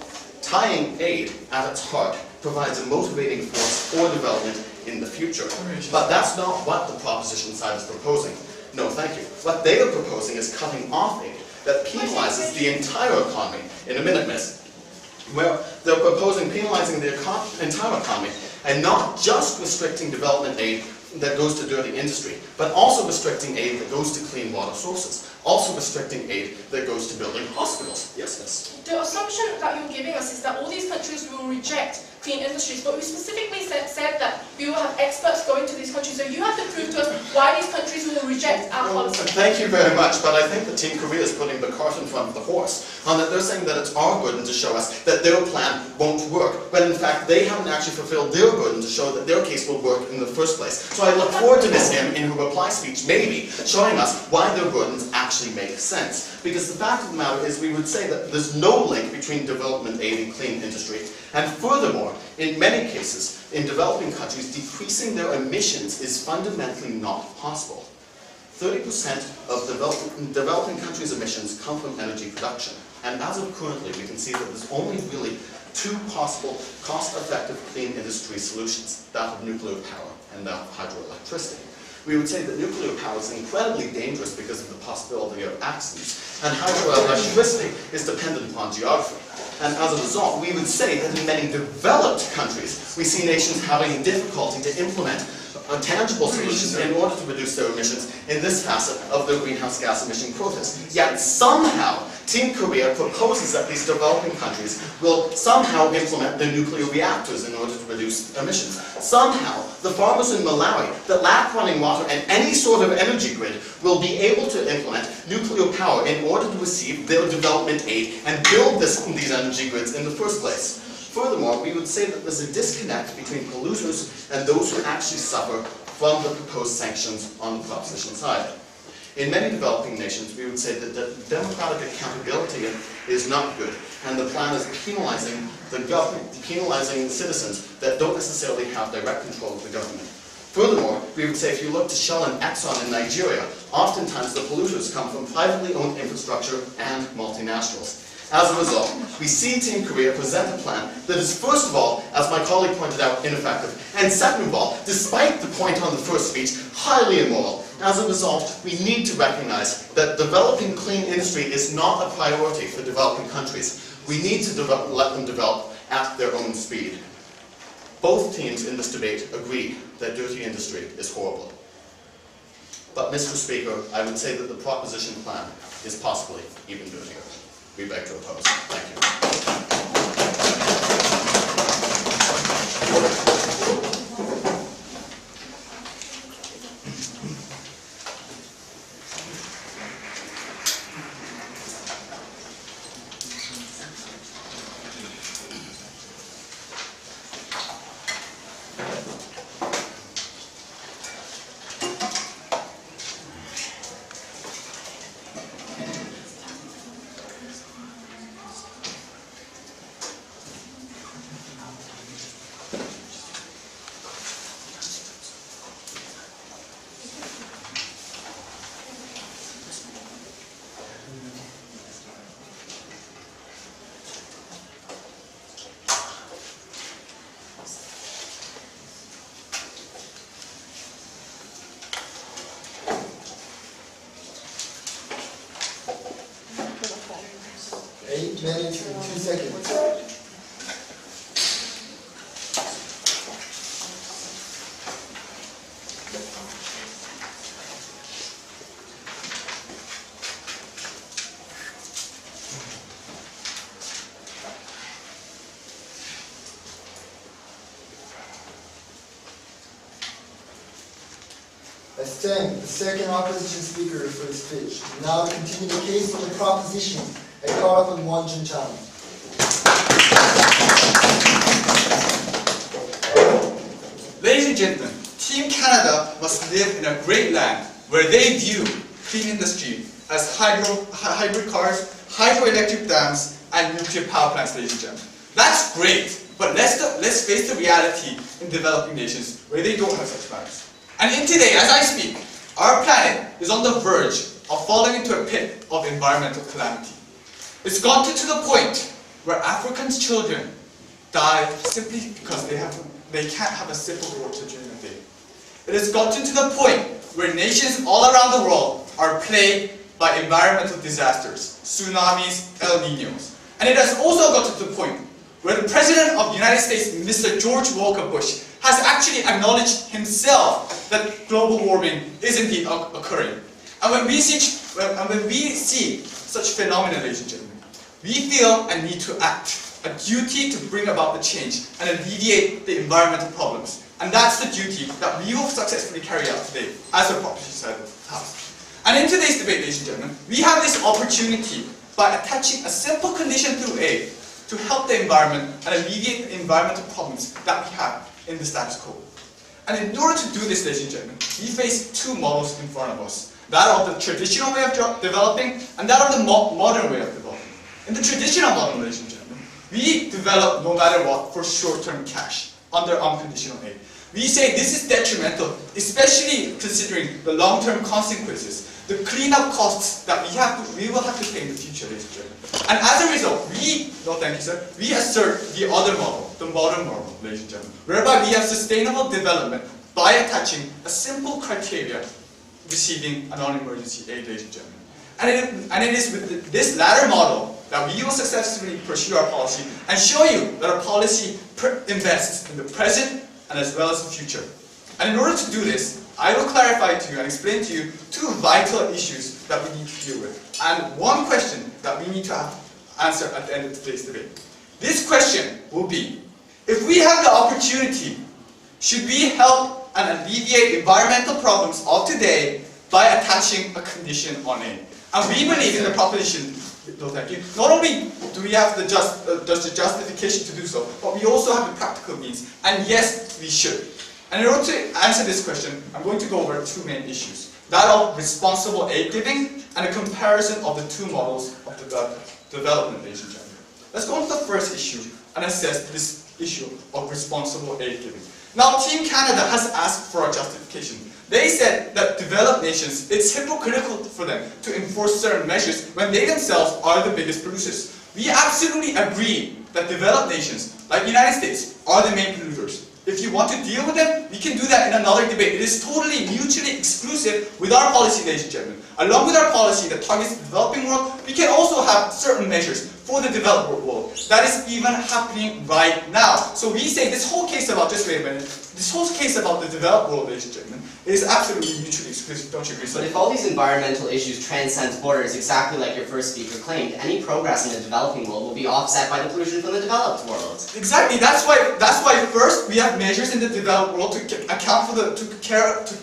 Speaker 1: Tying aid, at its heart, provides a motivating force for development in the future. But that's not what the proposition side is proposing. No, thank you. What they are proposing is cutting off aid that penalizes the entire economy. In a minute, miss. Well, they're proposing penalizing the entire economy and not just restricting development aid that goes to dirty industry, but also restricting aid that goes to clean water sources, also restricting aid that goes to building hospitals. Yes, miss.
Speaker 6: The assumption that you're giving us is that all these countries will reject clean industries, but we specifically said that we will have experts going to these countries, so you have to prove to us why these countries will reject our policy.
Speaker 1: Thank you very much, but I think that Team Korea is putting the cart in front of the horse, on that they're saying that it's our burden to show us that their plan won't work, when in fact they haven't actually fulfilled their burden to show that their case will work in the first place. So I look forward to Ms. Im, in her reply speech, maybe, showing us why their burdens actually make sense. Because the fact of the matter is we would say that there's no link between development aid and clean industry, and furthermore, in many cases, in developing countries, decreasing their emissions is fundamentally not possible. 30% of developing countries' emissions come from energy production. And as of currently, we can see that there's only really two possible cost-effective clean industry solutions, that of nuclear power and that of hydroelectricity. We would say that nuclear power is incredibly dangerous because of the possibility of accidents, and hydroelectricity is dependent upon geography. And as a result, we would say that in many developed countries, we see nations having difficulty to implement tangible solutions in order to reduce their emissions in this facet of their greenhouse gas emission quotas. Yet somehow, Team Korea proposes that these developing countries will somehow implement the nuclear reactors in order to reduce emissions. Somehow, the farmers in Malawi that lack running water and any sort of energy grid will be able to implement nuclear power in order to receive their development aid and build these energy grids in the first place. Furthermore, we would say that there's a disconnect between polluters and those who actually suffer from the proposed sanctions on the proposition side. In many developing nations, we would say that democratic accountability is not good, and the plan is penalizing the government, penalizing citizens that don't necessarily have direct control of the government. Furthermore, we would say if you look to Shell and Exxon in Nigeria, oftentimes the polluters come from privately owned infrastructure and multinationals. As a result, we see Team Korea present a plan that is, first of all, as my colleague pointed out, ineffective, and second of all, despite the point on the first speech, highly immoral. As a result, we need to recognize that developing clean industry is not a priority for developing countries. We need to let them develop at their own speed. Both teams in this debate agree that dirty industry is horrible. But, Mr. Speaker, I would say that the proposition plan is possibly even dirtier. We beg to oppose. Thank you.
Speaker 3: Minutes and 2 seconds. Let's thank the second opposition speaker for his speech. Now to continue the case on the proposition. I call upon Won Jun-chan.
Speaker 5: Ladies and gentlemen, Team Canada must live in a great land where they view clean industry as hybrid cars, hydroelectric dams, and nuclear power plants, ladies and gentlemen. That's great, but let's face the reality in developing nations where they don't have such plans. And in today, as I speak, our planet is on the verge of falling into a pit of environmental calamity. It's gotten to the point where Africans' children die simply because they can't have a sip of water during the day. It has gotten to the point where nations all around the world are plagued by environmental disasters, tsunamis, El Niños. And it has also gotten to the point where the President of the United States, Mr. George Walker Bush, has actually acknowledged himself that global warming is indeed occurring. And when we see such phenomena, ladies and gentlemen, we feel a need to act, a duty to bring about the change and alleviate the environmental problems. And that's the duty that we will successfully carry out today as a proposition side of the House. And in today's debate, ladies and gentlemen, we have this opportunity by attaching a simple condition through aid to help the environment and alleviate the environmental problems that we have in the status quo. And in order to do this, ladies and gentlemen, we face two models in front of us. That of the traditional way of developing and that of the modern way of developing. In the traditional model, ladies and gentlemen, we develop no matter what for short-term cash under unconditional aid. We say this is detrimental, especially considering the long-term consequences, the cleanup costs that we will have to pay in the future, ladies and gentlemen. And as a result, we assert the other model, the modern model, ladies and gentlemen, whereby we have sustainable development by attaching a simple criteria receiving a non-emergency aid, ladies and gentlemen. And it is with this latter model that we will successfully pursue our policy and show you that our policy invests in the present and as well as the future. And in order to do this, I will clarify to you and explain to you two vital issues that we need to deal with, and one question that we need to answer at the end of today's debate. This question will be, if we have the opportunity, should we help and alleviate environmental problems of today by attaching a condition on it? And we believe in the proposition, no thank you, not only do we have the justification to do so, but we also have the practical means, and yes, we should. And in order to answer this question, I'm going to go over two main issues. That of responsible aid giving, and a comparison of the two models of development, ladies and gentlemen. Let's go on to the first issue and assess this issue of responsible aid giving. Now, Team Canada has asked for a justification. They said that developed nations, it's hypocritical for them to enforce certain measures when they themselves are the biggest producers. We absolutely agree that developed nations, like the United States, are the main polluters. If you want to deal with them, we can do that in another debate. It is totally mutually exclusive with our policy, ladies and gentlemen. Along with our policy that targets the developing world, we can also have certain measures for the developed world. That is even happening right now. So we say this whole case about, just wait a minute, this whole case about the developed world, ladies and gentlemen, is absolutely mutually exclusive. Don't you agree, sir?
Speaker 7: But if all these environmental issues transcend borders, exactly like your first speaker claimed, any progress in the developing world will be offset by the pollution from the developed world.
Speaker 5: Exactly. That's why first we have measures in the developed world to account for to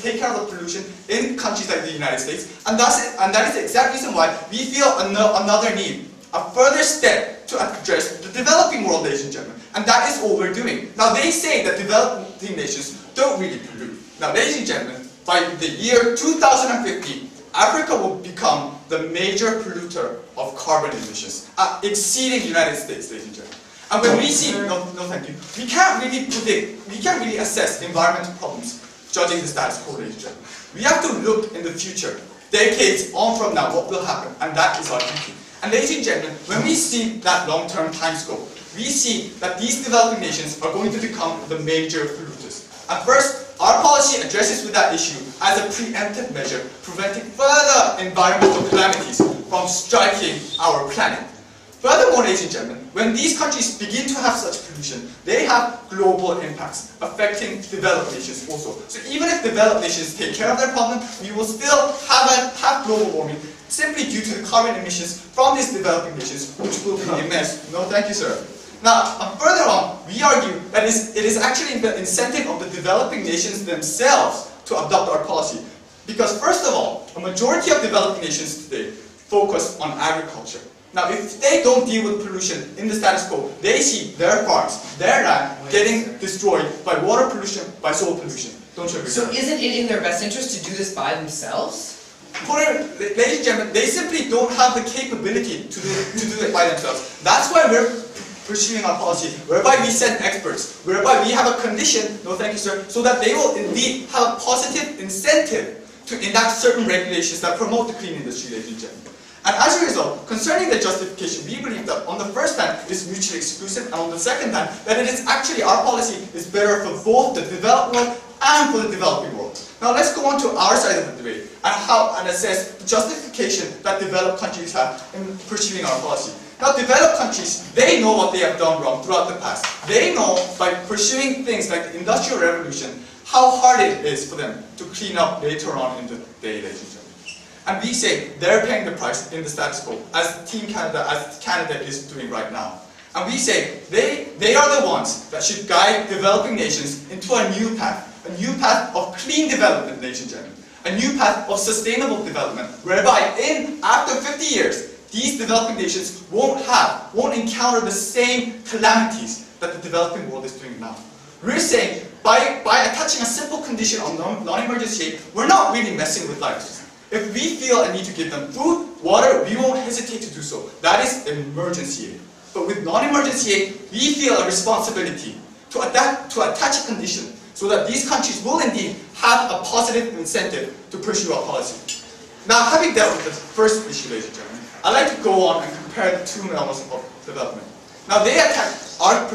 Speaker 5: take care of the pollution in countries like the United States, and that is the exact reason why we feel another need, a further step to address the developing world, ladies and gentlemen, and that is what we're doing. Now they say that developing nations don't really pollute. Now, ladies and gentlemen, by the year 2050, Africa will become the major polluter of carbon emissions, exceeding the United States, ladies and gentlemen. And when we see, no thank you, we can't really predict, we can't really assess environmental problems judging the status quo, ladies and gentlemen. We have to look in the future, decades on from now, what will happen, and that is our duty. And ladies and gentlemen, when we see that long-term time scope, we see that these developing nations are going to become the major polluters. At first, our policy addresses with that issue as a preemptive measure, preventing further environmental calamities from striking our planet. Furthermore, ladies and gentlemen, when these countries begin to have such pollution, they have global impacts, affecting developed nations also. So even if developed nations take care of their problem, we will still have global warming, simply due to the carbon emissions from these developing nations, which will be immense. No, thank you, sir. Now, further on, we argue that it is actually the incentive of the developing nations themselves to adopt our policy. Because first of all, a majority of developing nations today focus on agriculture. Now, if they don't deal with pollution in the status quo, they see their farms, their land, getting destroyed by water pollution, by soil pollution. Don't you agree?
Speaker 2: So isn't it in their best interest to do this by themselves?
Speaker 5: Ladies and gentlemen, they simply don't have the capability to do it by themselves. That's why we're pursuing our policy, whereby we send experts, whereby we have a condition, no thank you sir, so that they will indeed have a positive incentive to enact certain regulations that promote the clean industry, ladies and gentlemen. And as a result, concerning the justification, we believe that on the first hand, it is mutually exclusive, and on the second hand, that it is actually, our policy is better for both the developed world and for the developing world. Now let's go on to our side of the debate and assess the justification that developed countries have in pursuing our policy. Now developed countries, they know what they have done wrong throughout the past. They know by pursuing things like the Industrial Revolution, how hard it is for them to clean up later on in the day, ladies and gentlemen. And we say they're paying the price in the status quo, as Team Canada, as Canada is doing right now. And we say they are the ones that should guide developing nations into a new path of clean development, ladies and gentlemen, a new path of sustainable development, whereby after 50 years, these developing nations won't encounter the same calamities that the developing world is doing now. We're saying by attaching a simple condition on non-emergency aid, we're not really messing with lives. If we feel a need to give them food, water, we won't hesitate to do so. That is emergency aid. But with non-emergency aid, we feel a responsibility to attach a condition so that these countries will indeed have a positive incentive to pursue our policy. Now, having dealt with the first issue, ladies and gentlemen, I'd like to go on and compare the two models of development. Now, they attack our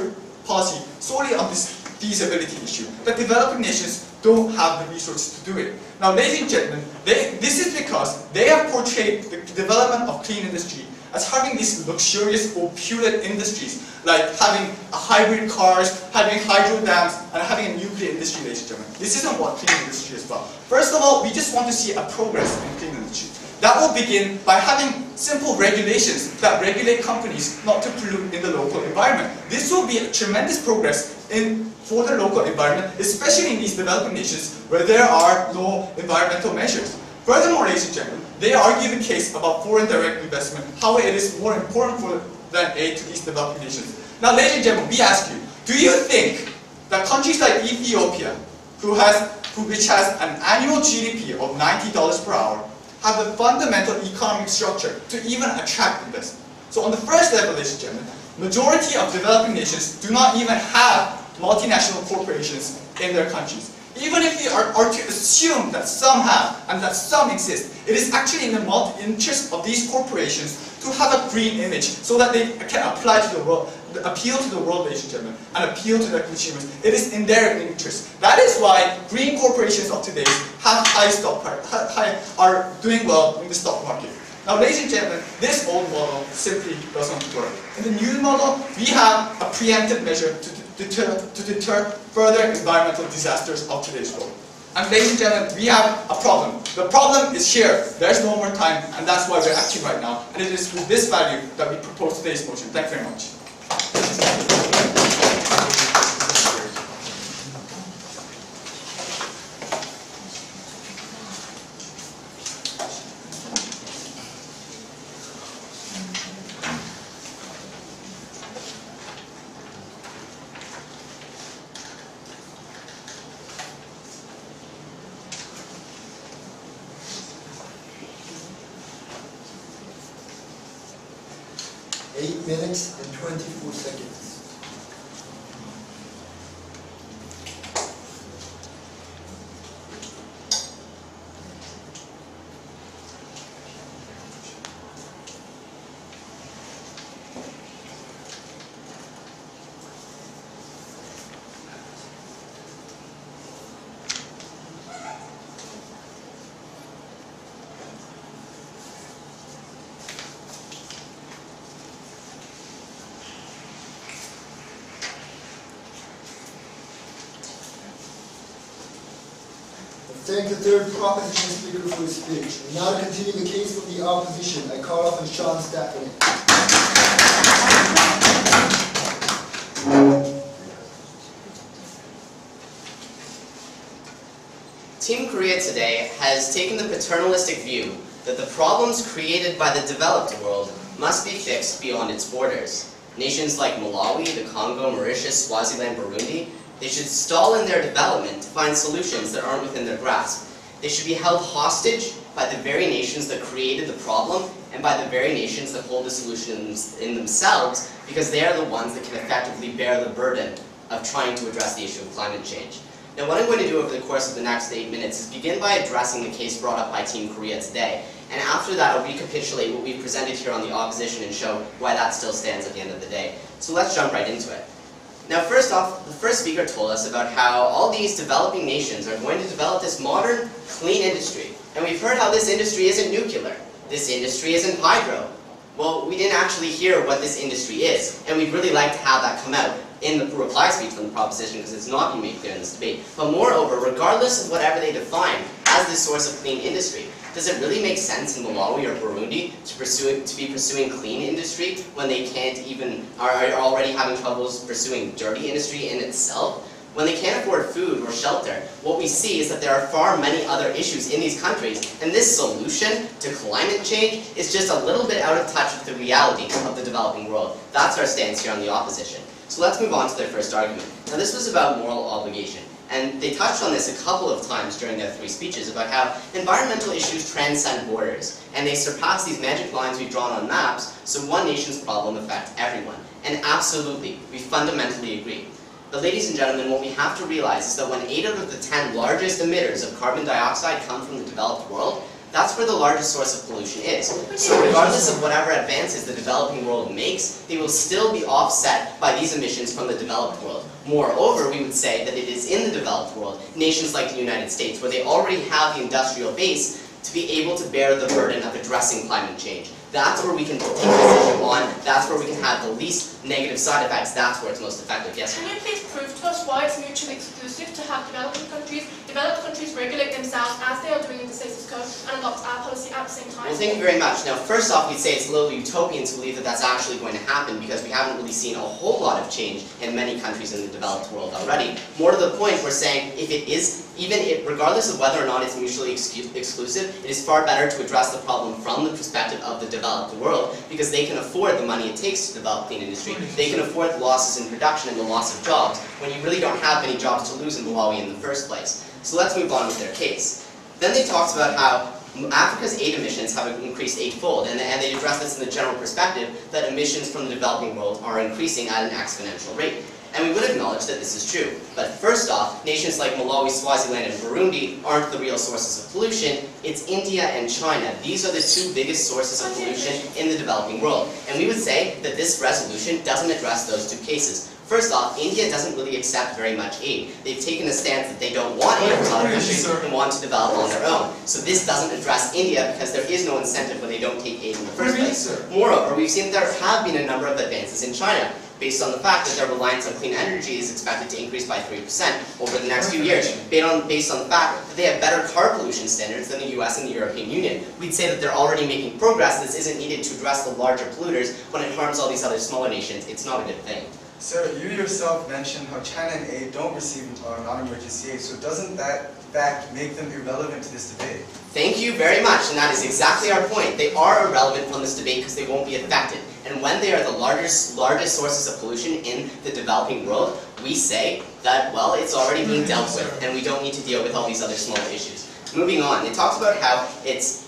Speaker 5: policy solely on this feasibility issue, that developing nations don't have the resources to do it. Now, ladies and gentlemen, this is because they have portrayed the development of clean industry as having these luxurious, opulent industries, like having hybrid cars, having hydro dams, and having a nuclear industry, ladies and gentlemen. This isn't what clean industry is about. First of all, we just want to see a progress in clean industry. That will begin by having simple regulations that regulate companies not to pollute in the local environment. This will be a tremendous progress for the local environment, especially in these developing nations where there are no environmental measures. Furthermore, ladies and gentlemen, they argue the case about foreign direct investment, how it is more important than aid to these developing nations. Now, ladies and gentlemen, we ask you, do you think that countries like Ethiopia, which has an annual GDP of $90 per hour, have the fundamental economic structure to even attract investment? So on the first level, ladies and gentlemen, majority of developing nations do not even have multinational corporations in their countries. Even if we are to assume that some have and that some exist, it is actually in the interest of these corporations to have a green image so that they can apply to the world, appeal to the world, ladies and gentlemen, and appeal to their consumers. It is in their interest. That is why green corporations of today have are doing well in the stock market. Now, ladies and gentlemen, this old model simply doesn't work. In the new model, we have a preemptive measure to deter further environmental disasters of today's world. And ladies and gentlemen, we have a problem. The problem is here. There's no more time, and that's why we're acting right now. And it is with this value that we propose today's motion. Thank you very much.
Speaker 3: 8 minutes and 24 seconds. Thank the third proposition speaker for his speech. And now to continue the case of the opposition, I call upon Sean Stafford.
Speaker 7: Team Korea today has taken the paternalistic view that the problems created by the developed world must be fixed beyond its borders. Nations like Malawi, the Congo, Mauritius, Swaziland, Burundi, they should stall in their development to find solutions that aren't within their grasp. They should be held hostage by the very nations that created the problem and by the very nations that hold the solutions in themselves, because they are the ones that can effectively bear the burden of trying to address the issue of climate change. Now, what I'm going to do over the course of the next 8 minutes is begin by addressing the case brought up by Team Korea today. And after that, I'll recapitulate what we've presented here on the opposition and show why that still stands at the end of the day. So let's jump right into it. Now, first off, the first speaker told us about how all these developing nations are going to develop this modern, clean industry. And we've heard how this industry isn't nuclear. This industry isn't hydro. Well, we didn't actually hear what this industry is, and we'd really like to have that come out in the reply speech from the proposition, because it's not being made clear in this debate. But moreover, regardless of whatever they define as this source of clean industry, does it really make sense in Malawi or Burundi to be pursuing clean industry when they can't even, are already having troubles pursuing dirty industry in itself? When they can't afford food or shelter, what we see is that there are far many other issues in these countries, and this solution to climate change is just a little bit out of touch with the reality of the developing world. That's our stance here on the opposition. So let's move on to their first argument. Now, this was about moral obligation. And they touched on this a couple of times during their 3 speeches about how environmental issues transcend borders, and they surpass these magic lines we've drawn on maps, so one nation's problem affects everyone. And absolutely, we fundamentally agree. But ladies and gentlemen, what we have to realize is that when 8 out of the 10 largest emitters of carbon dioxide come from the developed world, that's where the largest source of pollution is. So regardless of whatever advances the developing world makes, they will still be offset by these emissions from the developed world. Moreover, we would say that it is in the developed world, nations like the United States, where they already have the industrial base to be able to bear the burden of addressing climate change. That's where we can take decision on, that's where we can have the least negative side effects, that's where it's most effective. Yes?
Speaker 6: Can you please prove to us why it's mutually exclusive to have developed countries regulate themselves as they are doing in the status quo and adopt our policy at the same time?
Speaker 7: Well, thank you very much. Now, first off, we'd say it's a little utopian to believe that that's actually going to happen because we haven't really seen a whole lot of change in many countries in the developed world already. More to the point, we're saying if it is, regardless of whether or not it's mutually exclusive, it is far better to address the problem from the perspective of the developed world because they can afford the money it takes to develop clean industry. They can afford the losses in production and the loss of jobs when you really don't have any jobs to lose in Malawi in the first place. So let's move on with their case. Then they talked about how Africa's aid emissions have increased eightfold, and they address this in the general perspective that emissions from the developing world are increasing at an exponential rate. And we would acknowledge that this is true. But first off, nations like Malawi, Swaziland, and Burundi aren't the real sources of pollution. It's India and China. These are the two biggest sources of pollution in the developing world. And we would say that this resolution doesn't address those two cases. First off, India doesn't really accept very much aid. They've taken a stance that they don't want aid from other countries and want to develop on their own. So this doesn't address India because there is no incentive when they don't take aid in the first place. Moreover, we've seen that there have been a number of advances in China, based on the fact that their reliance on clean energy is expected to increase by 3% over the next few years, based on the fact that they have better car pollution standards than the US and the European Union. We'd say that they're already making progress. This isn't needed to address the larger polluters. When it harms all these other smaller nations, it's not a good thing.
Speaker 4: Sir, you yourself mentioned how China and aid don't receive non-emergency aid, so doesn't that fact make them irrelevant to this debate?
Speaker 7: Thank you very much, and that is exactly our point. They are irrelevant from this debate because they won't be affected. And when they are the largest sources of pollution in the developing world, we say that, well, it's already being dealt with, and we don't need to deal with all these other small issues. Moving on, they talked about how it's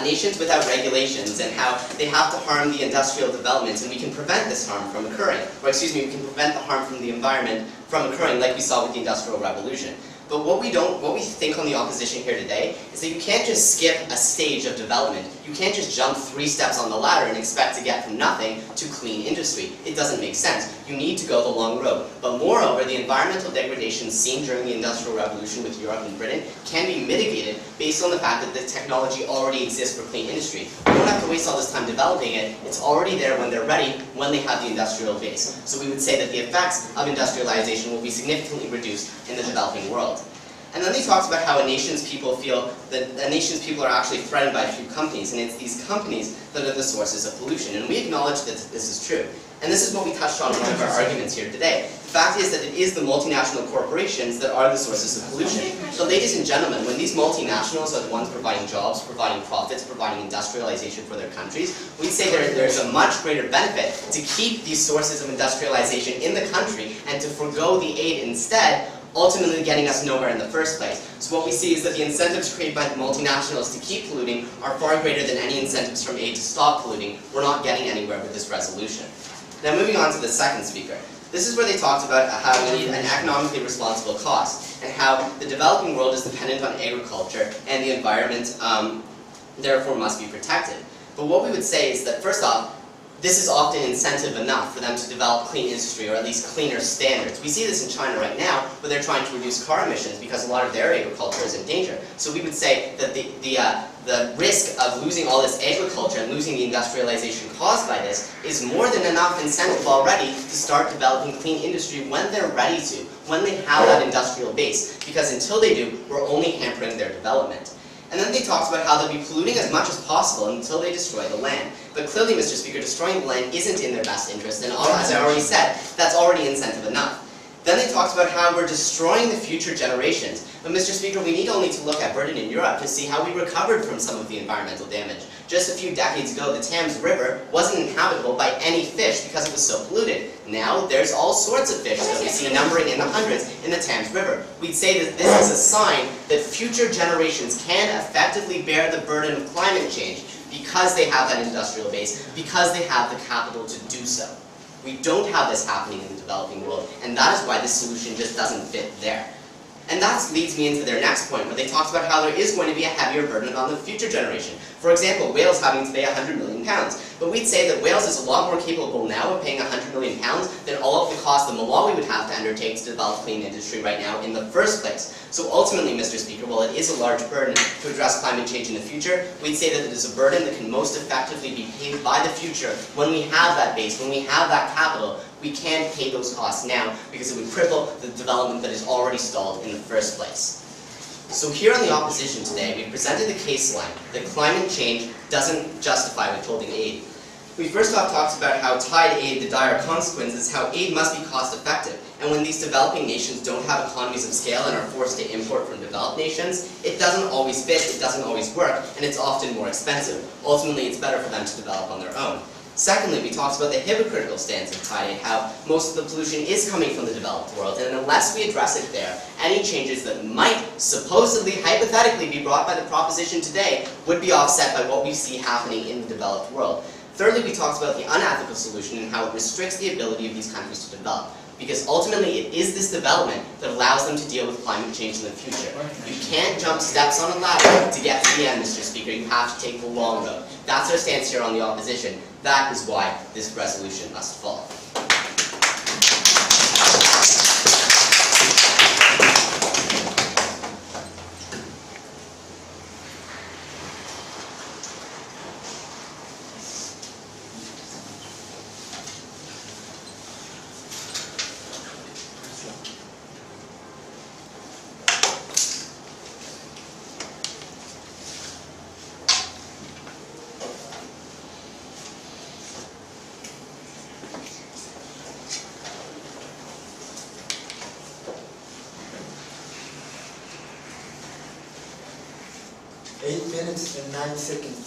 Speaker 7: nations without regulations and how they have to harm the industrial development, and we can prevent this harm from occurring. Or excuse me, we can prevent the harm from the environment from occurring like we saw with the Industrial Revolution. But what we think on the opposition here today is that you can't just skip a stage of development. You can't just jump 3 steps on the ladder and expect to get from nothing to clean industry. It doesn't make sense. You need to go the long road. But moreover, the environmental degradation seen during the Industrial Revolution with Europe and Britain can be mitigated based on the fact that the technology already exists for clean industry. We don't have to waste all this time developing it. It's already there when they're ready, when they have the industrial base. So we would say that the effects of industrialization will be significantly reduced in the developing world. And then they talked about how a nation's people feel that a nation's people are actually threatened by a few companies, and it's these companies that are the sources of pollution. And we acknowledge that this is true. And this is what we touched on in one of our arguments here today. The fact is that it is the multinational corporations that are the sources of pollution. So ladies and gentlemen, when these multinationals are the ones providing jobs, providing profits, providing industrialization for their countries, we'd say there's a much greater benefit to keep these sources of industrialization in the country and to forego the aid instead, ultimately getting us nowhere in the first place. So what we see is that the incentives created by the multinationals to keep polluting are far greater than any incentives from aid to stop polluting. We're not getting anywhere with this resolution. Now moving on to the second speaker. This is where they talked about how we need an economically responsible cost and how the developing world is dependent on agriculture and the environment therefore must be protected. But what we would say is that first off, this is often incentive enough for them to develop clean industry, or at least cleaner standards. We see this in China right now, where they're trying to reduce car emissions because a lot of their agriculture is in danger. So we would say that the risk of losing all this agriculture and losing the industrialization caused by this is more than enough incentive already to start developing clean industry when they're ready to, when they have that industrial base. Because until they do, we're only hampering their development. And then they talked about how they'll be polluting as much as possible until they destroy the land. But clearly, Mr. Speaker, destroying the land isn't in their best interest, and as I already said, that's already incentive enough. Then they talked about how we're destroying the future generations. But Mr. Speaker, we need only to look at Britain and Europe to see how we recovered from some of the environmental damage. Just a few decades ago, the Thames River wasn't inhabitable by any fish because it was so polluted. Now, there's all sorts of fish that we see numbering in the hundreds in the Thames River. We'd say that this is a sign that future generations can effectively bear the burden of climate change because they have that industrial base, because they have the capital to do so. We don't have this happening in the developing world, and that is why this solution just doesn't fit there. And that leads me into their next point, where they talked about how there is going to be a heavier burden on the future generation. For example, Wales having to pay £100 million. But we'd say that Wales is a lot more capable now of paying £100 million than all of the costs that Malawi would have to undertake to develop clean industry right now in the first place. So ultimately, Mr. Speaker, while it is a large burden to address climate change in the future, we'd say that it is a burden that can most effectively be paid by the future when we have that base, when we have that capital. We can't pay those costs now because it would cripple the development that is already stalled in the first place. So here on the opposition today, we presented the case line that climate change doesn't justify withholding aid. We first off talked about how tied aid, the dire consequences, how aid must be cost effective. And when these developing nations don't have economies of scale and are forced to import from developed nations, it doesn't always fit, it doesn't always work, and it's often more expensive. Ultimately, it's better for them to develop on their own. Secondly, we talked about the hypocritical stance of tied aid, how most of the pollution is coming from the developed world, and unless we address it there, any changes that might supposedly, hypothetically be brought by the proposition today would be offset by what we see happening in the developed world. Thirdly, we talked about the unethical solution and how it restricts the ability of these countries to develop. Because ultimately, it is this development that allows them to deal with climate change in the future. You can't jump steps on a ladder to get to the end, Mr. Speaker. You have to take the long road. That's our stance here on the opposition. That is why this resolution must fall.
Speaker 3: Eight minutes and 9 seconds.